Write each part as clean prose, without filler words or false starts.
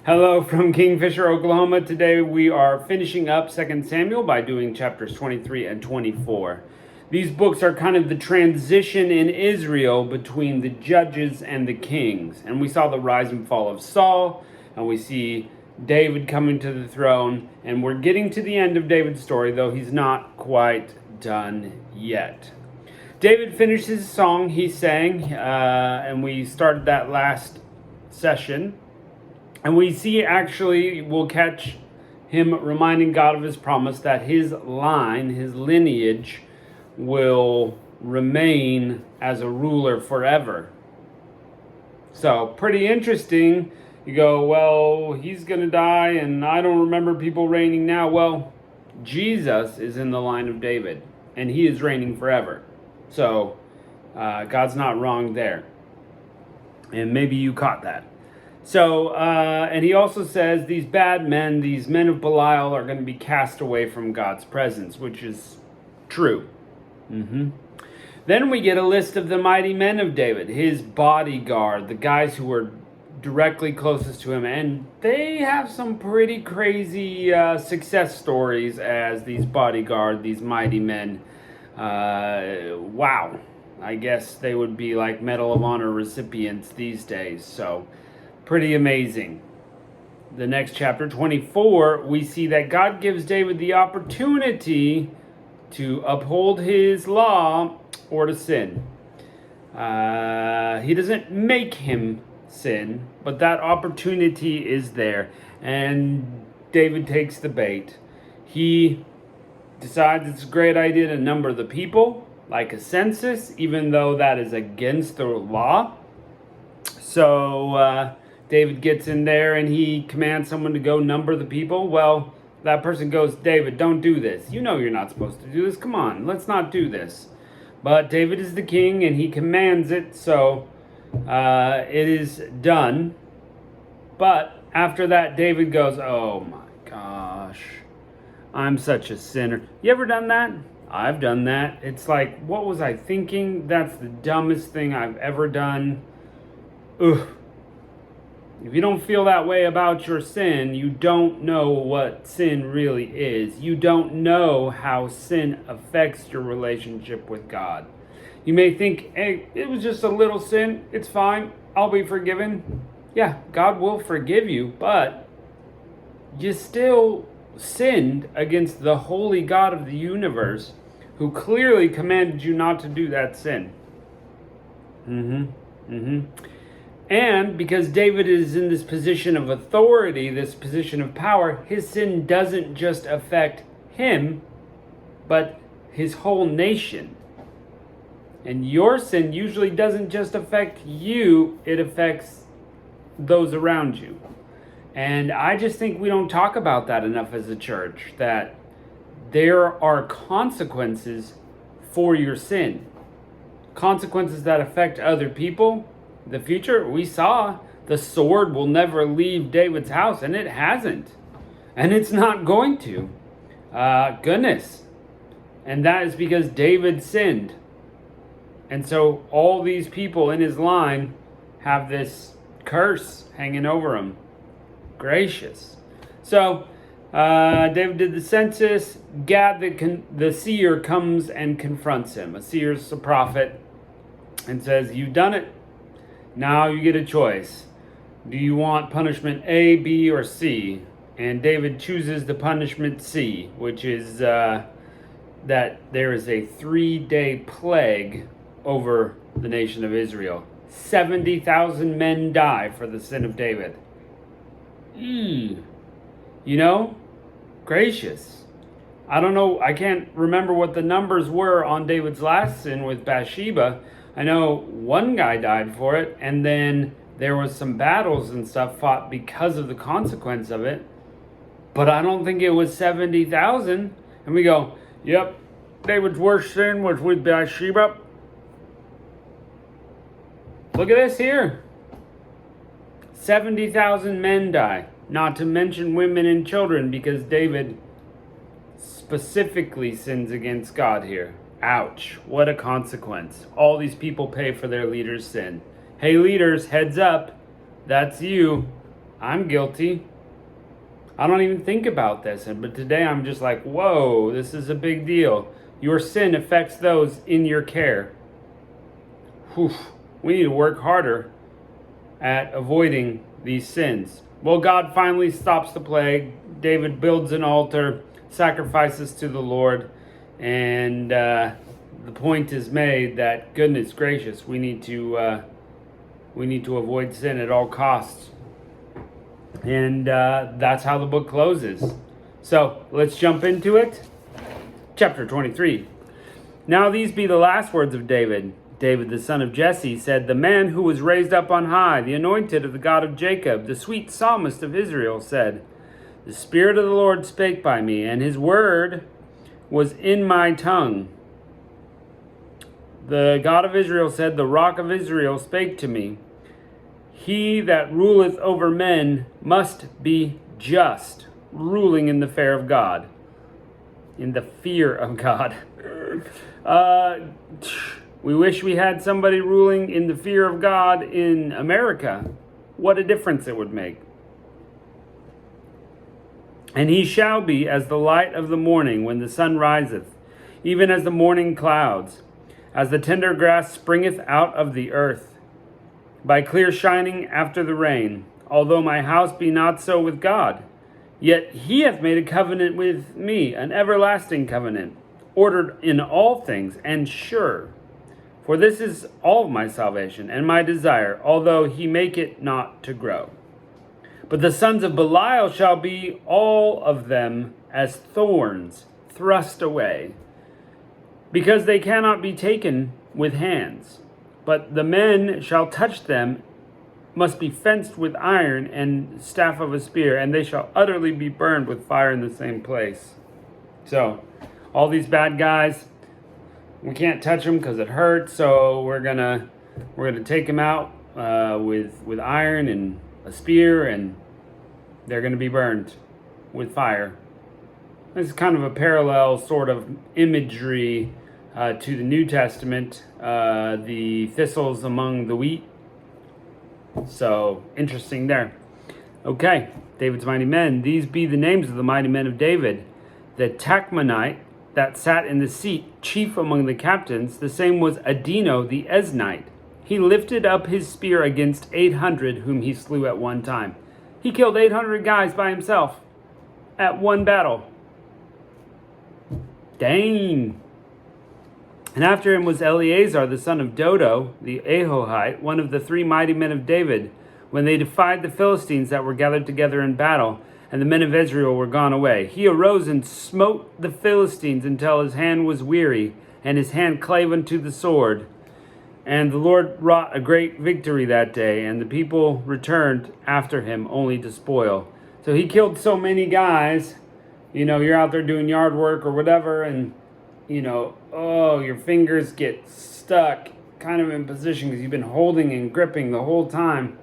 Hello from Kingfisher, Oklahoma. Today we are finishing up 2 Samuel by doing chapters 23 and 24. These books are kind of the transition in Israel between the judges and the kings. And we saw the rise and fall of Saul, and we see David coming to the throne, and we're getting to the end of David's story, though he's not quite done yet. David finished his song he sang, and we started that last session. And we see, actually, we'll catch him reminding God of his promise that his line, his lineage, will remain as a ruler forever. So, pretty interesting. You go, well, he's going to die, and I don't remember people reigning now. Well, Jesus is in the line of David, and he is reigning forever. So, God's not wrong there. And maybe you caught that. So, and he also says these bad men, these men of Belial, are going to be cast away from God's presence, which is true. Then we get a list of the mighty men of David, his bodyguard, the guys who were directly closest to him, and they have some pretty crazy success stories as these bodyguard, these mighty men. Wow. I guess they would be like Medal of Honor recipients these days, so pretty amazing. The next chapter, 24, we see that God gives David the opportunity to uphold his law or to sin. He doesn't make him sin, but that opportunity is there. And David takes the bait. He decides it's a great idea to number the people, like a census, even though that is against the law. So, David gets in there and he commands someone to go number the people. Well, that person goes, David, don't do this. You know you're not supposed to do this. Come on, let's not do this. But David is the king and he commands it, so it is done. But after that, David goes, oh my gosh, I'm such a sinner. You ever done that? I've done that. It's like, what was I thinking? That's the dumbest thing I've ever done. Ugh. If you don't feel that way about your sin, you don't know what sin really is. You don't know how sin affects your relationship with God. You may think, hey, it was just a little sin. It's fine. I'll be forgiven. Yeah, God will forgive you, but you still sinned against the holy God of the universe who clearly commanded you not to do that sin. And because David is in this position of authority, this position of power, his sin doesn't just affect him, but his whole nation. And your sin usually doesn't just affect you, it affects those around you. And I just think we don't talk about that enough as a church, that there are consequences for your sin. Consequences that affect other people. The future, we saw the sword will never leave David's house, and it hasn't. And it's not going to. Goodness. And that is because David sinned. And so all these people in his line have this curse hanging over them. Gracious. So David did the census. Gad, the seer, comes and confronts him. A seer's a prophet and says, you've done it. Now you get a choice. Do you want punishment A, B, or C? And David chooses the punishment C, which is that there is a 3-day plague over the nation of Israel. 70,000 men die for the sin of David. You know, gracious. I don't know, I can't remember what the numbers were on David's last sin with Bathsheba. I know one guy died for it, and then there was some battles and stuff fought because of the consequence of it. But I don't think it was 70,000. And we go, yep, David's worst sin was with Bathsheba. Look at this here. 70,000 men die, not to mention women and children, because David specifically sins against God here. Ouch, what a consequence. All these people pay for their leader's sin. Hey leaders, heads up, that's you. I'm guilty. I don't even think about this. But today I'm just like, whoa, this is a big deal. Your sin affects those in your care. Whew. We need to work harder at avoiding these sins. Well, God finally stops the plague. David builds an altar, sacrifices to the Lord, and the point is made that, goodness gracious, we need to avoid sin at all costs. And that's how the book closes. So let's jump into it. Chapter 23. Now these be the last words of David. David, the son of Jesse, said, the man who was raised up on high, the anointed of the God of Jacob, the sweet psalmist of Israel, said, the Spirit of the Lord spake by me, and his word was in my tongue. The God of Israel said, the rock of Israel spake to me. He that ruleth over men must be just, ruling in the fear of God. In the fear of God. We wish we had somebody ruling in the fear of God in America. What a difference it would make. And he shall be as the light of the morning when the sun riseth, even as the morning clouds, as the tender grass springeth out of the earth, by clear shining after the rain. Although my house be not so with God, yet he hath made a covenant with me, an everlasting covenant, ordered in all things, and sure. For this is all my salvation and my desire, although he make it not to grow. But the sons of Belial shall be all of them as thorns thrust away, because they cannot be taken with hands. But the men shall touch them, must be fenced with iron and staff of a spear, and they shall utterly be burned with fire in the same place. So, all these bad guys, we can't touch them because it hurts, so we're gonna take them out with iron and a spear, and they're gonna be burned with fire. This is kind of a parallel sort of imagery to the New Testament, the thistles among the wheat. So interesting there. Okay, David's mighty men. These be the names of the mighty men of David. The Tachmonite that sat in the seat, chief among the captains, the same was Adino the Eznite. He lifted up his spear against 800 whom he slew at one time. He killed 800 guys by himself at one battle. Dang. And after him was Eleazar the son of Dodo, the Ahohite, one of the three mighty men of David, when they defied the Philistines that were gathered together in battle, and the men of Israel were gone away. He arose and smote the Philistines until his hand was weary, and his hand clave unto the sword. And the Lord wrought a great victory that day, and the people returned after him only to spoil. So he killed so many guys. You know, you're out there doing yard work or whatever, and, you know, your fingers get stuck kind of in position because you've been holding and gripping the whole time.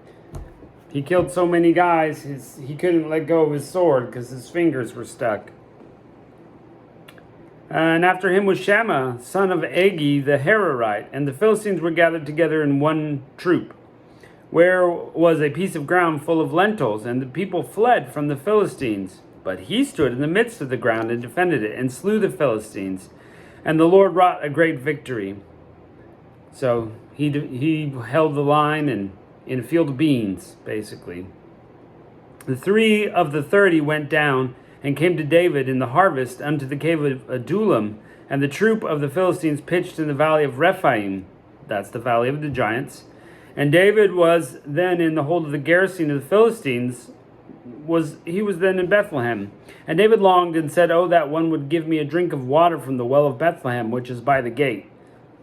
He killed so many guys, he couldn't let go of his sword because his fingers were stuck. And after him was Shammah, son of Agi the Hararite, and the Philistines were gathered together in one troop, where was a piece of ground full of lentils, and the people fled from the Philistines. But he stood in the midst of the ground and defended it, and slew the Philistines. And the Lord wrought a great victory. So he held the line and in a field of beans, basically. The 3 of the 30 went down and came to David in the harvest unto the cave of Adullam, and the troop of the Philistines pitched in the valley of Rephaim. That's the valley of the giants. And David was then in the hold of the garrison of the Philistines. He was then in Bethlehem. And David longed and said, oh, that one would give me a drink of water from the well of Bethlehem, which is by the gate.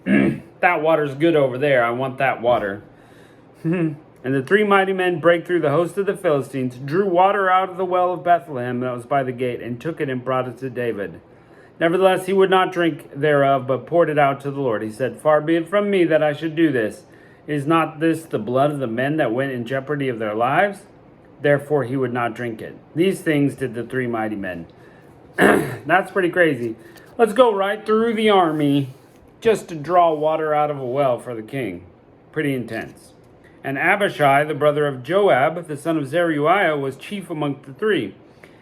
That water's good over there. I want that water. And the 3 mighty men brake through the host of the Philistines, drew water out of the well of Bethlehem that was by the gate, and took it and brought it to David. Nevertheless, he would not drink thereof, but poured it out to the Lord. He said, far be it from me that I should do this. Is not this the blood of the men that went in jeopardy of their lives? Therefore he would not drink it. These things did the 3 mighty men. That's pretty crazy. Let's go right through the army just to draw water out of a well for the king. Pretty intense. And Abishai, the brother of Joab, the son of Zeruiah, was chief among the three.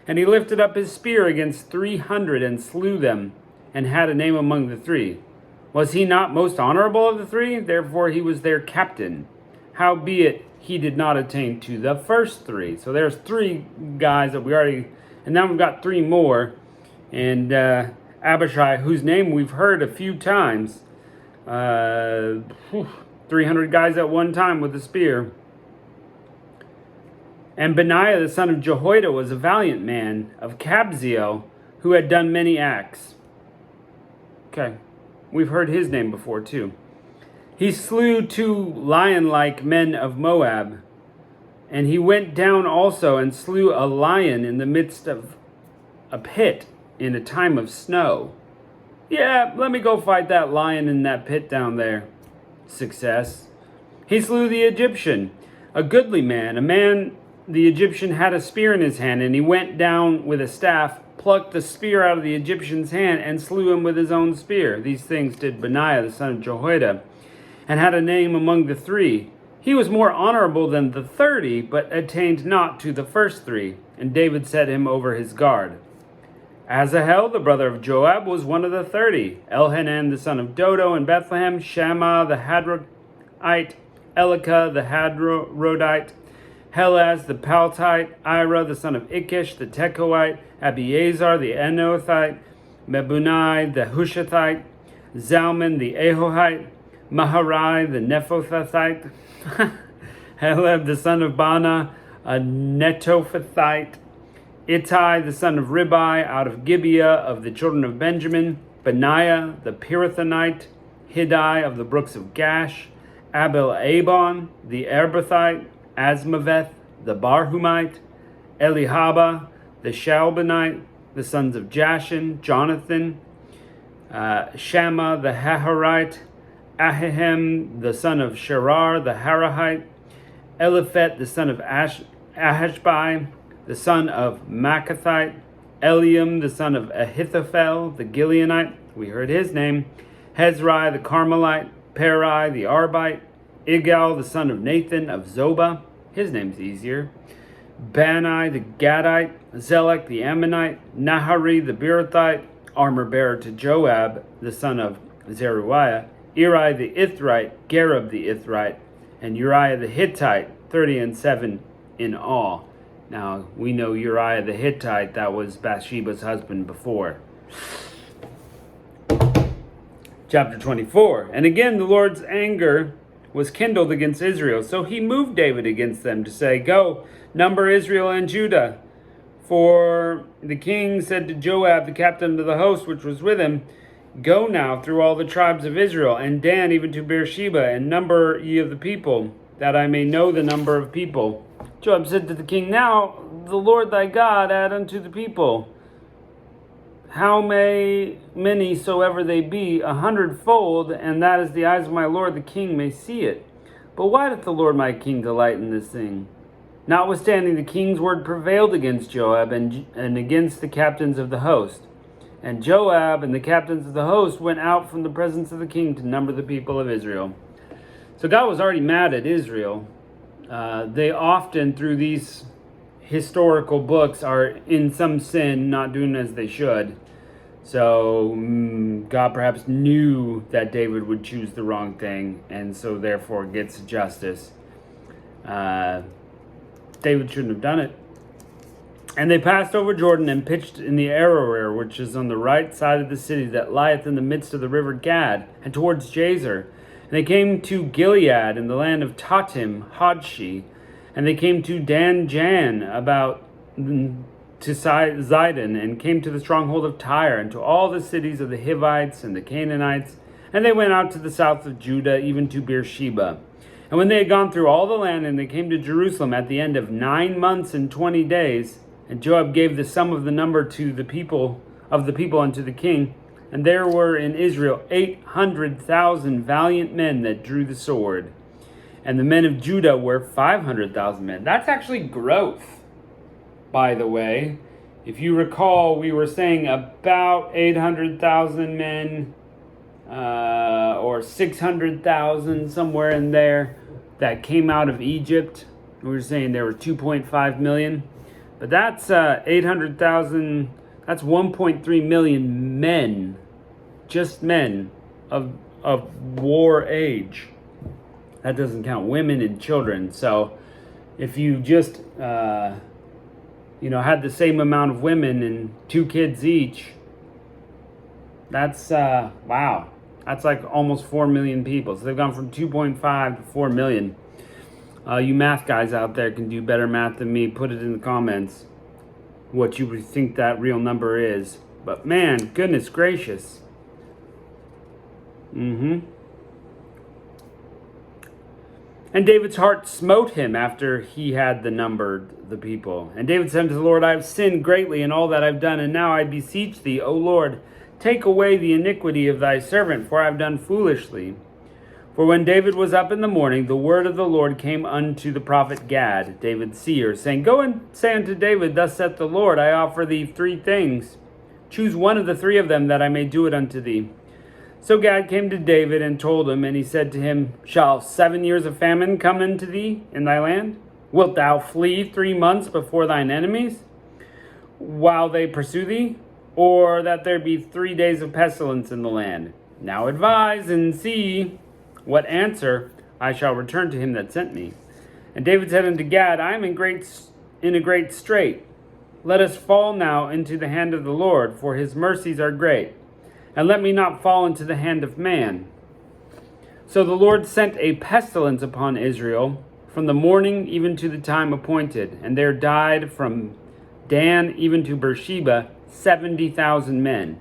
And he lifted up his spear against 300 and slew them, and had a name among the three. Was he not most honorable of the three? Therefore he was their captain. Howbeit he did not attain to the first three. So there's three guys that we already, and now we've got three more. And Abishai, whose name we've heard a few times, 300 guys at one time with a spear. And Benaiah the son of Jehoiada was a valiant man of Kabzeel, who had done many acts. Okay, we've heard his name before too. He slew 2 lion-like men of Moab, and he went down also and slew a lion in the midst of a pit in a time of snow. Yeah, let me go fight that lion in that pit down there. Success. He slew the Egyptian, a goodly man. The Egyptian had a spear in his hand, and he went down with a staff, plucked the spear out of the Egyptian's hand, and slew him with his own spear. These things did Benaiah the son of Jehoiada, and had a name among the three. He was more honorable than the 30, but attained not to the first three. And David set him over his guard. Asahel, the brother of Joab, was one of the 30. Elhanan, the son of Dodo, in Bethlehem. Shammah, the Hadroite. Elika, the Hadrodite. Helaz, the Paltite. Ira, the son of Ikish, the Tekoite. Abiezer, the Enothite. Mebunai, the Hushathite. Zalman, the Ahohite. Maharai, the Nephothite. Heleb, the son of Bana, a Netophathite. Ittai, the son of Ribai, out of Gibeah of the children of Benjamin. Benaiah, the Pirathonite. Hiddai of the brooks of Gash. Abel-Abon, the Arbathite. Asmaveth, the Barhumite. Elihaba, the Shalbanite, the sons of Jashin. Jonathan. Shammah, the Haharite. Ahihem, the son of Sherar, the Harahite. Eliphet, the son of Ahashbai, the son of Machathite. Eliam, the son of Ahithophel, the Gileonite. We heard his name. Hezrai, the Carmelite. Perai, the Arbite. Igal, the son of Nathan of Zobah. His name's easier. Bani, the Gadite. Zelek, the Ammonite. Nahari, the Beerothite. Armor bearer to Joab, the son of Zeruiah. Eri the Ithrite, Gareb the Ithrite, and Uriah the Hittite, 37 in all. Now, we know Uriah the Hittite, that was Bathsheba's husband before. Chapter 24. And again the Lord's anger was kindled against Israel, so he moved David against them to say, Go, number Israel and Judah. For the king said to Joab, the captain of the host which was with him, Go now through all the tribes of Israel, and Dan even to Beersheba, and number ye of the people, that I may know the number of people. Joab said to the king, Now the Lord thy God add unto the people, how many soever they be, 100-fold, and that as the eyes of my lord the king may see it. But why doth the Lord my king delight in this thing? Notwithstanding, the king's word prevailed against Joab and against the captains of the host. And Joab and the captains of the host went out from the presence of the king to number the people of Israel. So God was already mad at Israel. They often, through these historical books, are in some sin, not doing as they should. So God perhaps knew that David would choose the wrong thing, and so therefore gets justice. David shouldn't have done it. And they passed over Jordan and pitched in the Aroer, which is on the right side of the city that lieth in the midst of the river Gad, and towards Jazer. And they came to Gilead in the land of Tatim, Hodshi. And they came to Dan-Jan about to Zidon, and came to the stronghold of Tyre, and to all the cities of the Hivites and the Canaanites. And they went out to the south of Judah, even to Beersheba. And when they had gone through all the land, and they came to Jerusalem at the end of 9 months and 20 days, and Joab gave the sum of the number to the people unto the king. And there were in Israel 800,000 valiant men that drew the sword. And the men of Judah were 500,000 men. That's actually growth, by the way. If you recall, we were saying about 800,000 men, or 600,000, somewhere in there. that came out of Egypt. We were saying there were 2.5 million. But that's 800,000, that's 1.3 million men, just men of war age. That doesn't count women and children. So if you just, had the same amount of women and 2 kids each, that's, wow. That's like almost 4 million people. So they've gone from 2.5 to 4 million. You math guys out there can do better math than me. Put it in the comments what you would think that real number is. But man, goodness gracious. And David's heart smote him after he had numbered the people. And David said unto the Lord, I have sinned greatly in all that I've done, and now I beseech thee, O Lord, take away the iniquity of thy servant, for I have done foolishly. For when David was up in the morning, the word of the Lord came unto the prophet Gad, David's seer, saying, Go and say unto David, Thus saith the Lord, I offer thee 3 things. Choose one of the 3 of them, that I may do it unto thee. So Gad came to David and told him, and he said to him, Shall 7 years of famine come into thee in thy land? Wilt thou flee 3 months before thine enemies, while they pursue thee? Or that there be 3 days of pestilence in the land? Now advise and see what answer I shall return to him that sent me. And David said unto Gad, I am in a great strait. Let us fall now into the hand of the Lord, for his mercies are great. And let me not fall into the hand of man. So the Lord sent a pestilence upon Israel from the morning even to the time appointed. And there died from Dan even to Beersheba 70,000 men.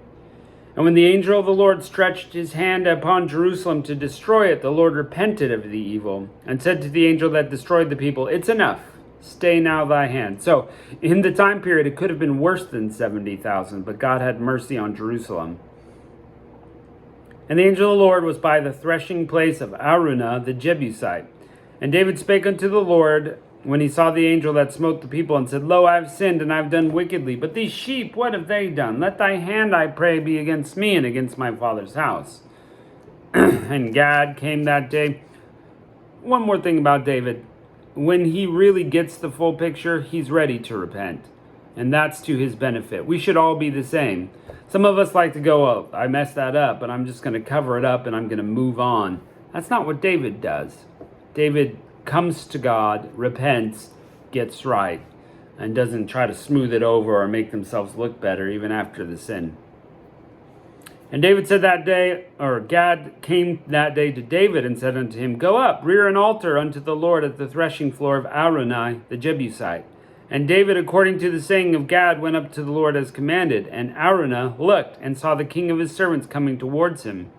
And when the angel of the Lord stretched his hand upon Jerusalem to destroy it, the Lord repented of the evil, and said to the angel that destroyed the people, It's enough, stay now thy hand. So in the time period, it could have been worse than 70,000, but God had mercy on Jerusalem. And the angel of the Lord was by the threshing place of Araunah the Jebusite. And David spake unto the Lord when he saw the angel that smote the people, and said, Lo, I have sinned, and I have done wickedly. But these sheep, what have they done? Let thy hand, I pray, be against me and against my father's house. And Gad came that day. One more thing about David. When he really gets the full picture, he's ready to repent. And that's to his benefit. We should all be the same. Some of us like to go, oh, I messed that up, but I'm just going to cover it up and I'm going to move on. That's not what David does. David comes to God, repents, gets right, and doesn't try to smooth it over or make themselves look better even after the sin. And David said that day, or Gad came that day to David and said unto him, Go up, rear an altar unto the Lord at the threshing floor of Araunah the Jebusite. And David, according to the saying of Gad, went up to the Lord as commanded. And Araunah looked and saw the king of his servants coming towards him.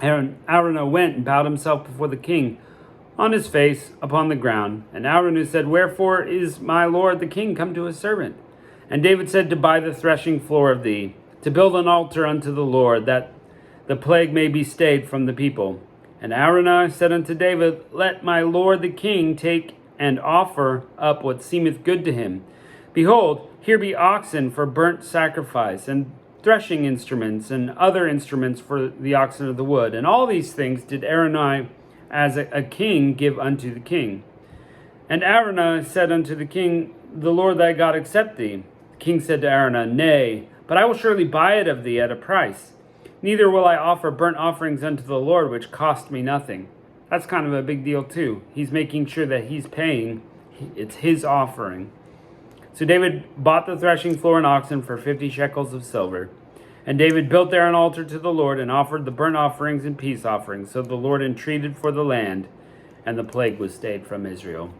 And Araunah went and bowed himself before the king, on his face upon the ground. And Araunah said, Wherefore is my lord the king come to his servant? And David said, To buy the threshing floor of thee, to build an altar unto the Lord, that the plague may be stayed from the people. And Araunah said unto David, Let my lord the king take and offer up what seemeth good to him. Behold, here be oxen for burnt sacrifice, and threshing instruments, and other instruments for the oxen of the wood. And all these things did Araunah as a king give unto the king. And Araunah said unto the king, The Lord thy God accept thee. The king said to Araunah, Nay, but I will surely buy it of thee at a price. Neither will I offer burnt offerings unto the Lord, which cost me nothing. That's kind of a big deal too. He's making sure that he's paying. It's his offering. So David bought the threshing floor and oxen for 50 shekels of silver. And David built there an altar to the Lord, and offered the burnt offerings and peace offerings. So the Lord entreated for the land, and the plague was stayed from Israel.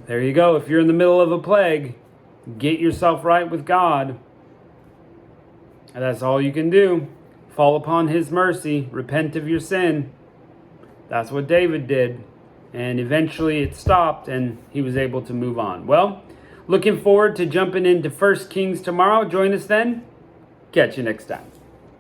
There you go. If you're in the middle of a plague, get yourself right with God. And that's all you can do. Fall upon his mercy. Repent of your sin. That's what David did. And eventually it stopped, and he was able to move on. Well, looking forward to jumping into 1 Kings tomorrow. Join us then. Catch you next time.